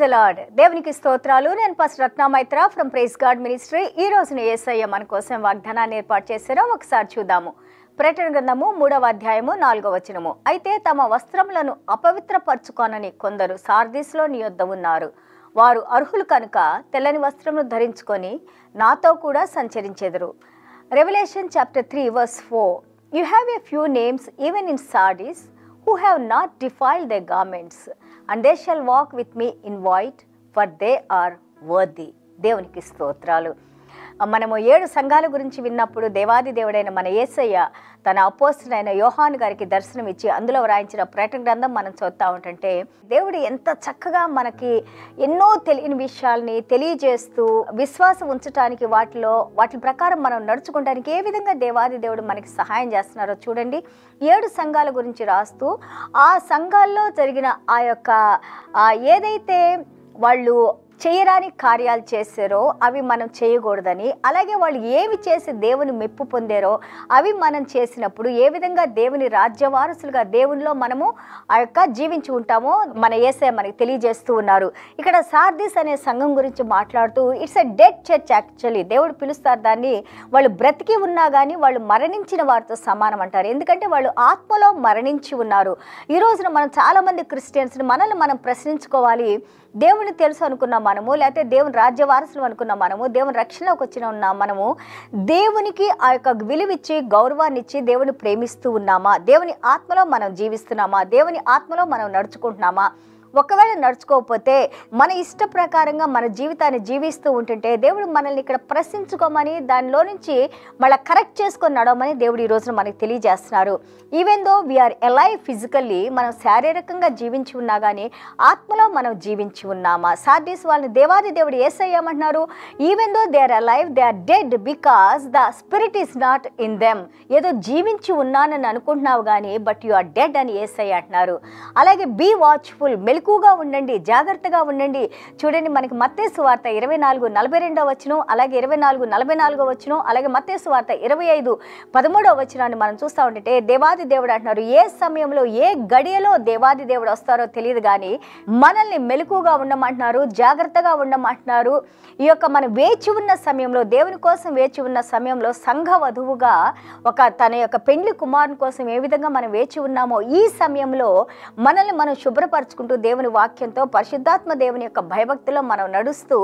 The lord. దేవునికి స్తోత్రాలు. నేను pastor Ratna Maitra from praise God ministry. ఈ రోజున యేసయ్య మన కోసం వాగ్దానాన్ని ఏర్పాటు చేశారో ఒకసారి చూద్దాము. ప్రకటన గ్రంథము 3వ అధ్యాయము 4వ వచనము. అయితే తమ వస్త్రములను అపవిత్రపరచుకొనని కొందరు సార్దీస్లో నీ యొద్ద ఉన్నారు. వారు అర్హులు కనుక తెల్లని వస్త్రమును ధరించుకొని నాతో కూడా సంచరించెదరు. Revelation chapter 3 verse 4. You have a few names even in Sardis who have not defiled their garments, and they shall walk with me in white, for they are worthy. దేవునికి స్తోత్రాలు. మనము 7 సంఘాల గురించి విన్నప్పుడు దేవాది దేవుడైన మన యేసయ్య తన అపోస్తలుడైన యోహాను గారికి దర్శనం ఇచ్చి అందులో వ్రాయించిన ప్రకటన గ్రంథం మనం చదువుతూ ఉంటుంటే దేవుడు ఎంత చక్కగా మనకి ఎన్నో తెలియని విషయాల్ని తెలియజేస్తూ విశ్వాసం ఉంచడానికి వాటి ప్రకారం మనం నడుచుకోవడానికి ఏ విధంగా దేవాది దేవుడు మనకి సహాయం చేస్తున్నారో చూడండి. 7 సంఘాల గురించి రాస్తూ ఆ సంఘాల్లో జరిగిన ఆ యొక్క ఏదైతే వాళ్ళు చేయరాని కార్యాలు చేశారో అవి మనం చేయకూడదని, అలాగే వాళ్ళు ఏమి చేసి దేవుని మెప్పు పొందారో అవి మనం చేసినప్పుడు ఏ విధంగా దేవుని రాజ్యవారసులుగా దేవునిలో మనము ఆ యొక్క జీవించి ఉంటామో మన యేసయ్య మనకి తెలియజేస్తూ ఉన్నారు. ఇక్కడ సార్దీస్ అనే సంఘం గురించి మాట్లాడుతూ it's a dead church. Actually దేవుడు పిలుస్తారు దాన్ని. వాళ్ళు బ్రతికి ఉన్నా కానీ వాళ్ళు మరణించిన వారితో సమానం అంటారు. ఎందుకంటే వాళ్ళు ఆత్మలో మరణించి ఉన్నారు. ఈ రోజున మనం చాలామంది క్రిస్టియన్స్ని మనల్ని మనం ప్రశ్నించుకోవాలి. దేవుని తెలుసు అనుకున్న మనము, లేకపోతే దేవుని రాజ్య వారసులు అనుకున్న మనము, దేవుని రక్షణలోకి వచ్చిన ఉన్నాం మనము, దేవునికి ఆ యొక్క విలువిచ్చి గౌరవాన్ని ఇచ్చి దేవుని ప్రేమిస్తూ ఉన్నామా? దేవుని ఆత్మలో మనం జీవిస్తున్నామా? దేవుని ఆత్మలో మనం నడుచుకుంటున్నామా? ఒకవేళ నడుచుకోకపోతే మన ఇష్ట ప్రకారంగా మన జీవితాన్ని జీవిస్తూ ఉంటుంటే దేవుడు మనల్ని ఇక్కడ ప్రశ్నించుకోమని దానిలో నుంచి మళ్ళీ కరెక్ట్ చేసుకొని నడవమని దేవుడు ఈ రోజున మనకి తెలియజేస్తున్నారు. Even though we are alive physically, మనం శారీరకంగా జీవించి ఉన్నా కానీ ఆత్మలో మనం జీవించి ఉన్నామా? సార్దీస్ వాళ్ళని దేవాది దేవుడు యేసయ్యమంటున్నారు, even though they are alive they are dead because the spirit is not in them. ఏదో జీవించి ఉన్నానని అనుకుంటున్నావు కానీ బట్ యు ఆర్ డెడ్ అని యేసయ్య అంటున్నారు. అలాగే బీ వాచ్ఫుల్, మెలకుగా ఉండండి, జాగ్రత్తగా ఉండండి. చూడండి, మనకి మత్తయి సువార్త 24:42 వచనం, అలాగే 24:44 వచనం, అలాగే మత్తయి సువార్త 25:13 వచనాన్ని మనం చూస్తూ ఉంటే దేవాది దేవుడు అంటున్నారు, ఏ సమయంలో ఏ గడియలో దేవాది దేవుడు వస్తారో తెలియదు కానీ మనల్ని మెలకుగా ఉండమంటున్నారు, జాగ్రత్తగా ఉండమంటున్నారు. ఈ యొక్క మనం వేచి ఉన్న సమయంలో, దేవుని కోసం వేచి ఉన్న సమయంలో సంఘ వధువుగా తన యొక్క పెండ్లి కుమారుని కోసం ఏ విధంగా మనం వేచి ఉన్నామో ఈ సమయంలో మనల్ని మనం శుభ్రపరచుకుంటూ దేవుని వాక్యంతో పరిశుద్ధాత్మ దేవుని యొక్క భయభక్తిలో మనం నడుస్తూ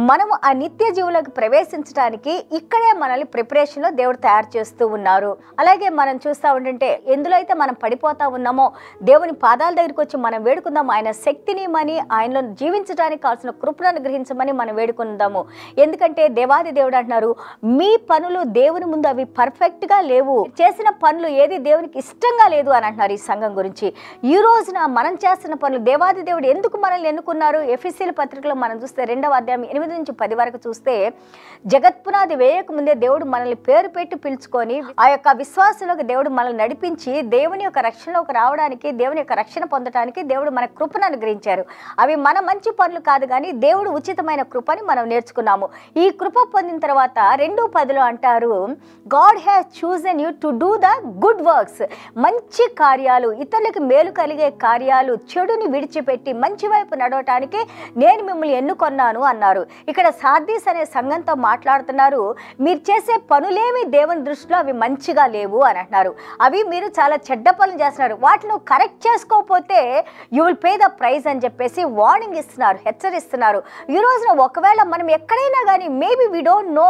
మనము ఆ నిత్య జీవులకు ప్రవేశించడానికి ఇక్కడే మనల్ని ప్రిపరేషన్లో దేవుడు తయారు చేస్తూ ఉన్నారు. అలాగే మనం చూస్తూ ఉంటుంటే ఎందులో అయితే మనం పడిపోతా ఉన్నామో దేవుని పాదాల దగ్గరికి వచ్చి మనం వేడుకుందాము. ఆయన శక్తిని మని ఆయనలో జీవించడానికి కావాల్సిన కృపను అనుగ్రహించమని మనం వేడుకుందాము. ఎందుకంటే దేవాది దేవుడు అంటున్నారు, మీ పనులు దేవుని ముందు అవి పర్ఫెక్ట్గా లేవు, చేసిన పనులు ఏది దేవునికి ఇష్టంగా లేదు అని అంటున్నారు ఈ సంఘం గురించి. ఈ రోజున మనం చేస్తున్న పనులు దేవాది దేవుడు ఎందుకు మనల్ని ఎన్నుకున్నారు? ఎఫెసీయుల పత్రికలో మనం చూస్తే 2వ అధ్యాయం 8 నుంచి 10 వరకు చూస్తే జగత్పునాది వేయక ముందే దేవుడు మనల్ని పేరు పెట్టి పిలుచుకొని ఆ యొక్క విశ్వాసంలోకి దేవుడు మనల్ని నడిపించి దేవుని యొక్క రక్షణలోకి రావడానికి, దేవుని యొక్క రక్షణ పొందడానికి దేవుడు మన కృపను అనుగ్రహించారు. అవి మన మంచి పనులు కాదు కానీ దేవుడు ఉచితమైన కృపని మనం నేర్చుకున్నాము. ఈ కృప పొందిన తర్వాత 2:10 అంటారు, God has chosen you to do the good works. మంచి కార్యాలు, ఇతరులకు మేలు కలిగే కార్యాలు, చెడుని విడిచిపెట్టి మంచి వైపు నడవటానికి నేను మిమ్మల్ని ఎన్నుకొన్నాను అన్నారు. ఇక్కడ సార్దీస్ అనే సంఘంతో మాట్లాడుతున్నారు, మీరు చేసే పనులేమి దేవుని దృష్టిలో అవి మంచిగా లేవు అని అంటున్నారు. అవి మీరు చాలా చెడ్డ పనులు చేస్తున్నారు, వాటిని కరెక్ట్ చేసుకోకపోతే you will pay the price అని చెప్పేసి వార్నింగ్ ఇస్తున్నారు, హెచ్చరిస్తున్నారు. ఈ రోజున ఒకవేళ మనం ఎక్కడైనా కానీ మేబీ వీ డోంట్ నో,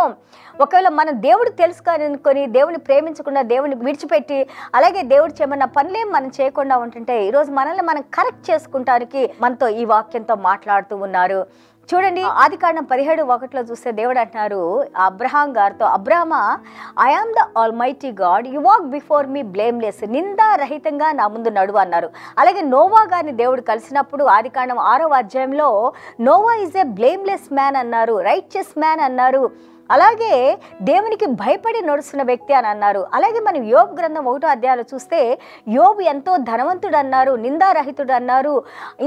ఒకవేళ మనం దేవుడు తెలుసుకొని దేవుని ప్రేమించకుండా దేవుని విడిచిపెట్టి అలాగే దేవుడు చేయమన్న పనులేం మనం చేయకుండా ఉంటుంటే ఈరోజు మనల్ని మనం కరెక్ట్ చేసుకుంటానికి మనతో ఈ వాక్యంతో మాట్లాడుతూ ఉన్నారు. చూడండి, ఆదికాండం 17:1 చూస్తే దేవుడు అంటున్నారు అబ్రహాం గారితో, అబ్రామా, I am the almighty God, you walk before me blameless, నిందారహితంగా నా ముందు నడువు అన్నారు. అలాగే నోవా గారిని దేవుడు కలిసినప్పుడు ఆదికాండం 6వ అధ్యాయంలో Noah is a blameless man అన్నారు, రైచియస్ మ్యాన్ అన్నారు. అలాగే దేవునికి భయపడి నడుస్తున్న వ్యక్తి అని అన్నారు. అలాగే మనం యోబు గ్రంథం 1వ అధ్యాయంలో చూస్తే యోబు ఎంతో ధనవంతుడు అన్నారు, నిందారహితుడు అన్నారు.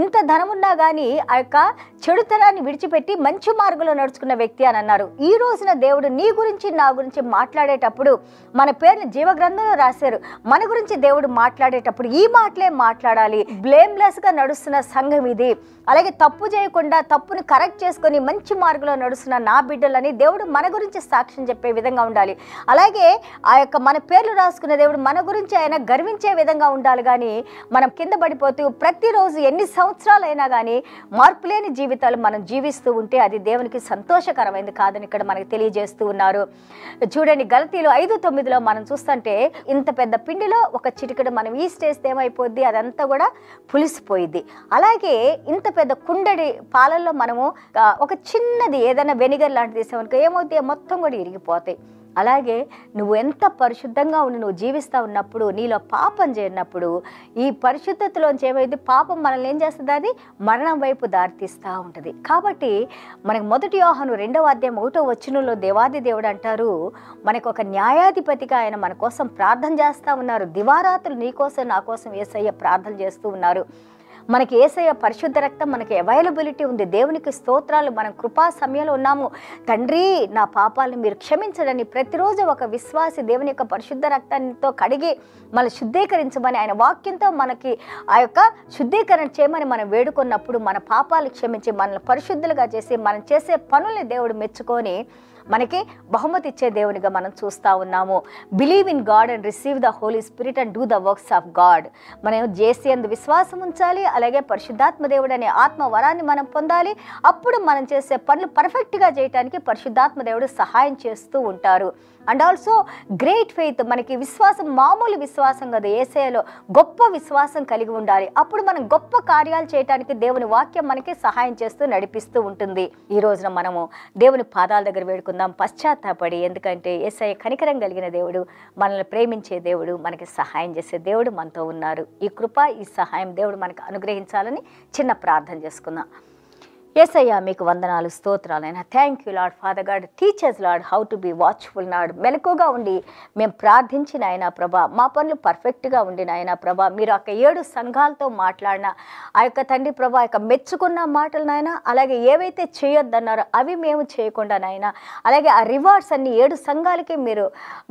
ఇంత ధనమున్నా కానీ ఆ యొక్క చెడుతనాన్ని విడిచిపెట్టి మంచి మార్గంలో నడుచుకున్న వ్యక్తి అని అన్నారు. ఈ రోజున దేవుడు నీ గురించి నా గురించి మాట్లాడేటప్పుడు మన పేరుని జీవగ్రంథంలో రాశారు. మన గురించి దేవుడు మాట్లాడేటప్పుడు ఈ మాటలే మాట్లాడాలి. బ్లేమ్లెస్గా నడుస్తున్న సంఘం ఇది, అలాగే తప్పు చేయకుండా తప్పుని కరెక్ట్ చేసుకొని మంచి మార్గంలో నడుస్తున్న నా బిడ్డలని దేవుడు మన గురించి సాక్ష్యం చెప్పే విధంగా ఉండాలి. అలాగే ఆ యొక్క మన పేర్లు రాసుకున్న దేవుడు మన గురించి ఆయన గర్వించే విధంగా ఉండాలి. కానీ మనం కింద పడిపోతూ ప్రతిరోజు ఎన్ని సంవత్సరాలైనా కానీ మార్పు లేని జీవితాలు మనం జీవిస్తూ ఉంటే అది దేవునికి సంతోషకరమైనది కాదని ఇక్కడ మనకు తెలియజేస్తూ ఉన్నారు. చూడండి, గలతీలు 5:9లో మనం చూస్తుంటే ఇంత పెద్ద పిండిలో ఒక చిటికెడు మనం ఈస్ట్ వేస్తే ఏమైపోద్ది, అదంతా కూడా పులిసిపోయిద్ది. అలాగే ఇంత పెద్ద కుండడి పాలల్లో మనము ఒక చిన్నది ఏదైనా వెనిగర్ లాంటిది వేసామనుకో ఏమవుతాయి, మొత్తం కూడా ఇరిగిపోతాయి. అలాగే నువ్వు ఎంత పరిశుద్ధంగా ఉండి నువ్వు జీవిస్తూ ఉన్నప్పుడు, నీలో పాపం చేరినప్పుడు ఈ పరిశుద్ధతలోంచి ఏమైంది, పాపం మనల్ని ఏం చేస్తుంది, అది మరణం వైపు దారితీస్తూ ఉంటుంది. కాబట్టి మనకు 1 యోహాను 2వ అధ్యాయం 1వ వచనంలో దేవాది దేవుడు అంటారు, మనకు ఒక న్యాయాధిపతిగా ఆయన మన కోసం ప్రార్థన చేస్తూ ఉన్నారు. దివారాత్రులు నీ కోసం నా కోసం యేసయ్య ప్రార్థన చేస్తూ ఉన్నారు. మనకి యేసయ్య పరిశుద్ధ రక్తం మనకి అవైలబిలిటీ ఉంది. దేవునికి స్తోత్రాలు. మనం కృపా సమయంలో ఉన్నాము. తండ్రి నా పాపాలను మీరు క్షమించడని ప్రతిరోజు ఒక విశ్వాసి దేవుని యొక్క పరిశుద్ధ రక్తంతో కడిగి మనం శుద్ధీకరించమని ఆయన వాక్యంతో మనకి ఆ యొక్క శుద్ధీకరణ చేయమని మనం వేడుకున్నప్పుడు మన పాపాలు క్షమించి మనల్ని పరిశుద్ధులుగా చేసి మనం చేసే పనుల్ని దేవుడు మెచ్చుకొని మనకి బహుమతి ఇచ్చే దేవునిగా మనం చూస్తూ ఉన్నాము. Believe in God and receive the Holy Spirit and do the works of God. మనం యేసు విశ్వాసం ఉంచాలి. అలాగే పరిశుద్ధాత్మ దేవుడు అనే ఆత్మ వరాన్ని మనం పొందాలి. అప్పుడు మనం చేసే పనులు పర్ఫెక్ట్గా చేయడానికి పరిశుద్ధాత్మ దేవుడు సహాయం చేస్తూ ఉంటారు. And also great faith. మనకి విశ్వాసం మామూలు విశ్వాసం కదా, యేసయ్యలో గొప్ప విశ్వాసం కలిగి ఉండాలి. అప్పుడు మనం గొప్ప కార్యాలు చేయడానికి దేవుని వాక్యం మనకి సహాయం చేస్తూ నడిపిస్తూ ఉంటుంది. ఈ రోజున మనము దేవుని పాదాల దగ్గర వేడుకుందాం పశ్చాత్తాపడి. ఎందుకంటే యేసయ్య కనికరం కలిగిన దేవుడు, మనల్ని ప్రేమించే దేవుడు, మనకి సహాయం చేసే దేవుడు మనతో ఉన్నారు. ఈ కృప, ఈ సహాయం దేవుడు మనకు అనుగ్రహించాలని చిన్న ప్రార్థన చేసుకుందాం. యేసయ్య మీకు వందనాలు, స్తోత్రాలైనా. Thank you Lord Father God. Teach us Lord how to be watchful నాడు. మెలకుగా ఉండి మేము ప్రార్థించిన ఆయన ప్రభా, మా పనులు పర్ఫెక్ట్గా ఉండిన ఆయన ప్రభా, మీరు ఆ 7 సంఘాలతో మాట్లాడిన ఆ యొక్క తండ్రి ప్రభా, యొక్క మెచ్చుకున్న మాటలు నాయన, అలాగే ఏవైతే చేయొద్దన్నారో అవి మేము చేయకుండా నాయన, అలాగే ఆ రివార్డ్స్ అన్ని 7 సంఘాలకి మీరు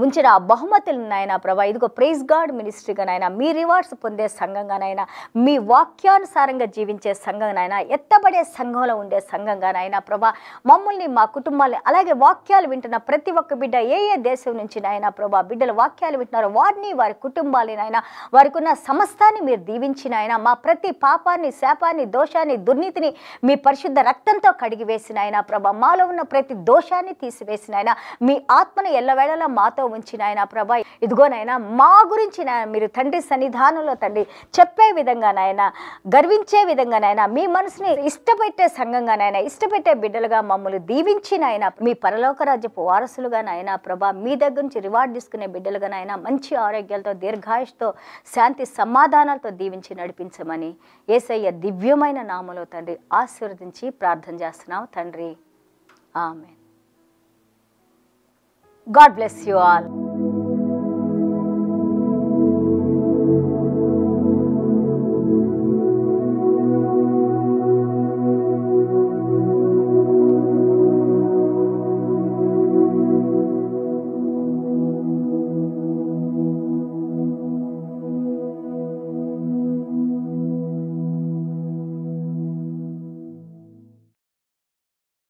ఉంచిన ఆ బహుమతులు నాయన ప్రభా, ఇదిగో ప్రైజ్ గాడ్ మినిస్ట్రీగా నాయన, మీ రివార్డ్స్ పొందే సంఘంగా నాయన, మీ వాక్యానుసారంగా జీవించే సంఘం నాయన, ఎత్తబడే సంఘం ఉండే సంఘంగా నాయన ప్రభా, మమ్మల్ని మా కుటుంబాన్ని అలాగే వాక్యాలు వింటున్న ప్రతి ఒక్క బిడ్డ ఏ దేశం నుంచి నాయన ప్రభా బిడ్డలు వాక్యాలు వింటున్నారో వారిని, వారి కుటుంబాలని నాయన, వారికి ఉన్న సమస్తాన్ని మీరు దీవించిన ఆయన, మా ప్రతి పాపాన్ని, శాపాన్ని, దోషాన్ని, దుర్నీతిని మీ పరిశుద్ధ రక్తంతో కడిగి వేసిన ఆయన ప్రభా, మాలో ఉన్న ప్రతి దోషాన్ని తీసివేసిన ఆయన, మీ ఆత్మను ఎల్లవేళలా మాతో ఉంచిన ఆయన ప్రభా, ఇదిగోనైనా మా గురించి మీరు తండ్రి సన్నిధానంలో తండ్రి చెప్పే విధంగా నాయన, గర్వించే విధంగా నాయన, మీ మనసుని ఇష్టపెట్టే సంఘంగా నాయన, ఇష్టపెట్టే బిడ్డలుగా మమ్మల్ని దీవించి నాయన, మీ పరలోక రాజ్యపు వారసులుగా నాయన ప్రభా, మీ దగ్గర నుంచి రివార్డ్ తీసుకునే బిడ్డలుగా నాయన, మంచి ఆరోగ్యాలతో, దీర్ఘాయుష్తో, శాంతి సమాధానాలతో దీవించి నడిపించమని యేసయ్య దివ్యమైన నామములో తండ్రి ఆశీర్వదించి ప్రార్థన చేస్తున్నాం తండ్రి. ఆమేన్. God bless you all.